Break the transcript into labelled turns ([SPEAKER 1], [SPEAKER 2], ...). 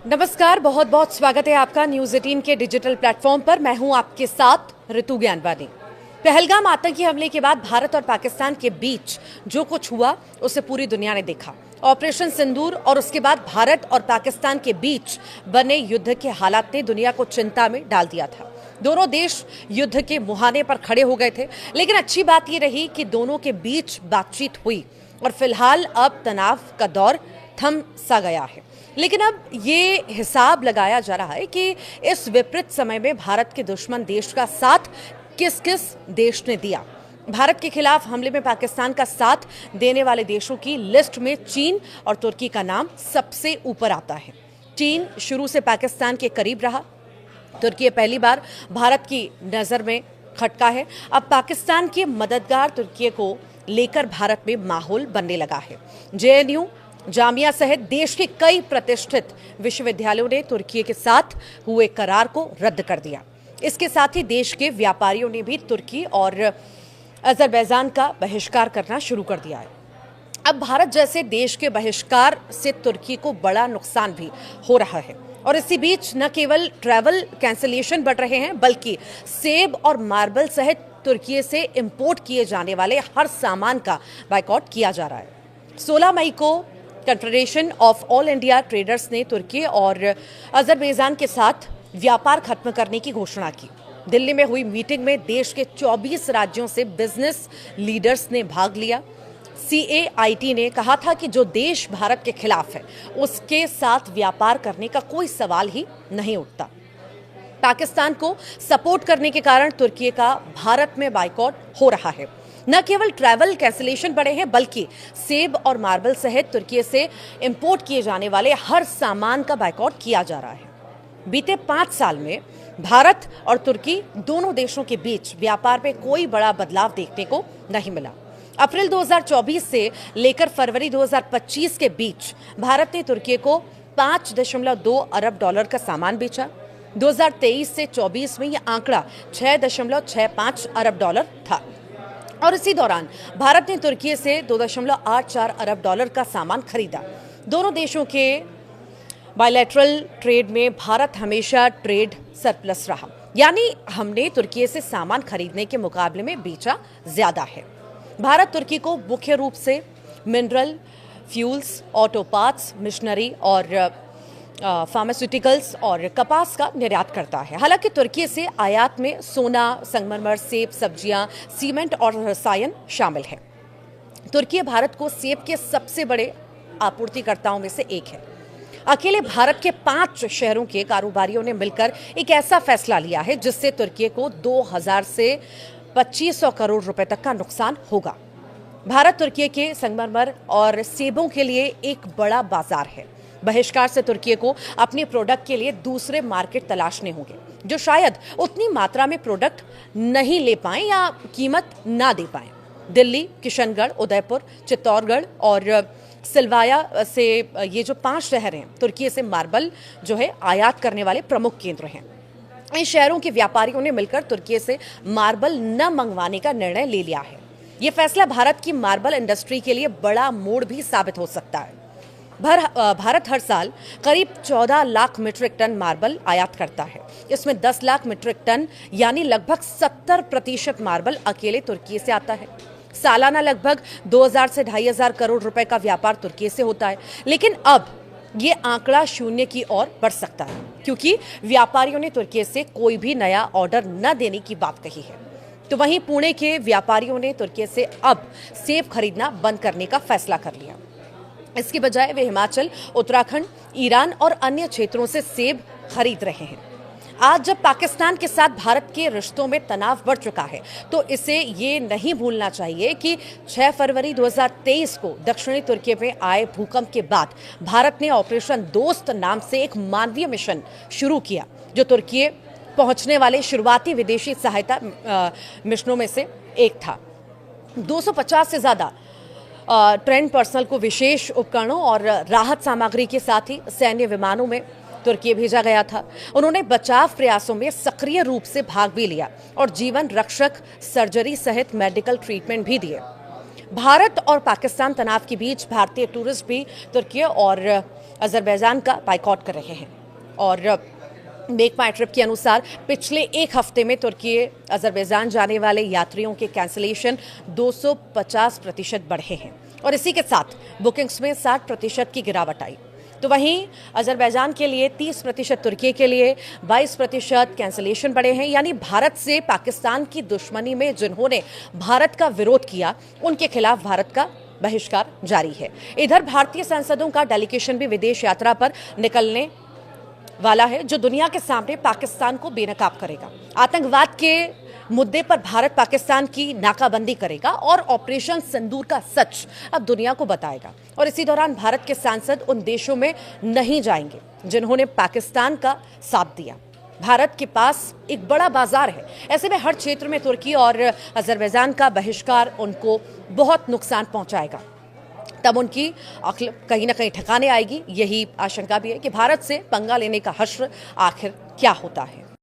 [SPEAKER 1] नमस्कार, बहुत बहुत स्वागत है आपका न्यूज़ 18 के डिजिटल प्लेटफॉर्म पर। मैं हूं आपके साथ ऋतु ज्ञानवानी। पहलगाम आतंकी हमले के बाद भारत और पाकिस्तान के बीच जो कुछ हुआ उसे पूरी दुनिया ने देखा। ऑपरेशन सिंदूर और उसके बाद भारत और पाकिस्तान के बीच बने युद्ध के हालात ने दुनिया को चिंता में डाल दिया था। दोनों देश युद्ध के मुहाने पर खड़े हो गए थे, लेकिन अच्छी बात यह रही कि दोनों के बीच बातचीत हुई और फिलहाल अब तनाव का दौर थम सा गया है। लेकिन अब ये हिसाब लगाया जा रहा है कि इस विपरीत समय में भारत के दुश्मन देश का साथ किस किस देश ने दिया। भारत के खिलाफ हमले में पाकिस्तान का साथ देने वाले देशों की लिस्ट में चीन और तुर्की का नाम सबसे ऊपर आता है। चीन शुरू से पाकिस्तान के करीब रहा। तुर्की पहली बार भारत की नज़र में खटका है। अब पाकिस्तान के मददगार तुर्की को लेकर भारत में माहौल बनने लगा है। जेएनयू, जामिया सहित देश के कई प्रतिष्ठित विश्वविद्यालयों ने तुर्की के साथ हुए करार को रद्द कर दिया। इसके साथ ही देश के व्यापारियों ने भी तुर्की और अजरबैजान का बहिष्कार करना शुरू कर दिया है। अब भारत जैसे देश के बहिष्कार से तुर्की को बड़ा नुकसान भी हो रहा है और इसी बीच न केवल ट्रैवल कैंसिलेशन बढ़ रहे हैं, बल्कि सेब और मार्बल सहित तुर्की से इंपोर्ट किए जाने वाले हर सामान का बायकॉट किया जा रहा है। 16 मई को confederation of all India traders ने तुर्की और अजरबैजान के साथ व्यापार खत्म करने की घोषणा की। दिल्ली में हुई मीटिंग में देश के 24 राज्यों से बिजनेस लीडर्स ने भाग लिया। CAIT ने कहा था कि जो देश भारत के खिलाफ है उसके साथ व्यापार करने का कोई सवाल ही नहीं उठता। पाकिस्तान को सपोर्ट करने के कारण तुर्की का भारत में बायकॉट हो रहा है। न केवल ट्रैवल कैंसिलेशन बढ़े हैं, बल्कि सेब और मार्बल सहित तुर्की से इंपोर्ट किए जाने वाले हर सामान का बायकॉट किया जा रहा है। बीते 5 साल में भारत और तुर्की दोनों देशों के बीच व्यापार में कोई बड़ा बदलाव देखने को नहीं मिला। अप्रैल 2024 से लेकर फरवरी 2025 के बीच भारत ने तुर्की को 5.2 अरब डॉलर का सामान बेचा। 2023 से 24 में यह आंकड़ा 6.65 अरब डॉलर था और इसी दौरान भारत ने तुर्की से 2.84 अरब डॉलर का सामान खरीदा। दोनों देशों के बायलैटरल ट्रेड में भारत हमेशा ट्रेड सरप्लस रहा, यानी हमने तुर्की से सामान खरीदने के मुकाबले में बेचा ज्यादा है। भारत तुर्की को मुख्य रूप से mineral, fuels, auto parts, machinery और फार्मास्यूटिकल्स और कपास का निर्यात करता है। हालांकि तुर्की से आयात में सोना, संगमरमर, सेब, सब्जियां, सीमेंट और रसायन शामिल है। तुर्की भारत को सेब के सबसे बड़े आपूर्तिकर्ताओं में से एक है। अकेले भारत के 5 शहरों के कारोबारियों ने मिलकर एक ऐसा फैसला लिया है जिससे तुर्की को 2000 से 2500 करोड़ रुपए तक का नुकसान होगा। भारत तुर्की के संगमरमर और सेबों के लिए एक बड़ा बाजार है। बहिष्कार से तुर्की को अपने प्रोडक्ट के लिए दूसरे मार्केट तलाशने होंगे, जो शायद उतनी मात्रा में प्रोडक्ट नहीं ले पाएं या कीमत ना दे पाएं। दिल्ली, किशनगढ़, उदयपुर, चित्तौड़गढ़ और सिलवाया से ये जो 5 शहर हैं, तुर्की से मार्बल जो है आयात करने वाले प्रमुख केंद्र हैं। इन शहरों के व्यापारियों ने मिलकर तुर्की से मार्बल न मंगवाने का निर्णय ले लिया है। ये फैसला भारत की मार्बल इंडस्ट्री के लिए बड़ा मोड़ भी साबित हो सकता है। भारत हर साल करीब 14 लाख मीट्रिक टन मार्बल आयात करता है। इसमें 10 लाख मीट्रिक टन यानी लगभग 70% मार्बल अकेले तुर्की से आता है। सालाना लगभग 2000 से 2500 करोड़ रुपए का व्यापार तुर्की से होता है, लेकिन अब ये आंकड़ा 0 की ओर बढ़ सकता है, क्योंकि व्यापारियों ने तुर्की से कोई भी नया ऑर्डर न देने की बात कही है। तो वहीं पुणे के व्यापारियों ने तुर्की से अब सेब खरीदना बंद करने का फैसला कर लिया। इसकी बजाय वे हिमाचल, उत्तराखंड, ईरान और अन्य क्षेत्रों से सेब खरीद रहे हैं। आज जब पाकिस्तान के साथ भारत के रिश्तों में तनाव बढ़ चुका है, तो इसे ये नहीं भूलना चाहिए कि 6 फरवरी 2023 को दक्षिणी तुर्की में आए भूकंप के बाद भारत ने ऑपरेशन दोस्त नाम से एक मानवीय मिशन शुरू किया, जो तुर्की पहुंचने वाले शुरुआती विदेशी सहायता मिशनों में से एक था। 250 से ज्यादा ट्रेंड पर्सनल को विशेष उपकरणों और राहत सामग्री के साथ ही सैन्य विमानों में तुर्की भेजा गया था। उन्होंने बचाव प्रयासों में सक्रिय रूप से भाग भी लिया और जीवन रक्षक सर्जरी सहित मेडिकल ट्रीटमेंट भी दिए। भारत और पाकिस्तान तनाव के बीच भारतीय टूरिस्ट भी तुर्की और अजरबैजान का बाइकआउट कर रहे हैं। और मेक माई ट्रिप के अनुसार पिछले एक हफ्ते में तुर्की अजरबैजान जाने वाले यात्रियों के कैंसिलेशन 250% बढ़े हैं और इसी के साथ बुकिंग्स में 60% की गिरावट आई। तो वहीं अजरबैजान के लिए 30%, तुर्की के लिए 22% कैंसिलेशन बढ़े हैं। यानी भारत से पाकिस्तान की दुश्मनी में जिन्होंने भारत का विरोध किया उनके खिलाफ भारत का बहिष्कार जारी है। इधर भारतीय सांसदों का डेलीगेशन भी विदेश यात्रा पर निकलने वाला है, जो दुनिया के सामने पाकिस्तान को बेनकाब करेगा, आतंकवाद के मुद्दे पर भारत पाकिस्तान की नाकाबंदी करेगा और ऑपरेशन सिंदूर का सच अब दुनिया को बताएगा। और इसी दौरान भारत के सांसद उन देशों में नहीं जाएंगे जिन्होंने पाकिस्तान का साथ दिया। भारत के पास एक बड़ा बाजार है, ऐसे में हर क्षेत्र में तुर्की और अजरबैजान का बहिष्कार उनको बहुत नुकसान पहुंचाएगा। तब उनकी अक्ल कहीं ना कहीं ठिकाने आएगी। यही आशंका भी है कि भारत से पंगा लेने का हश्र आखिर क्या होता है।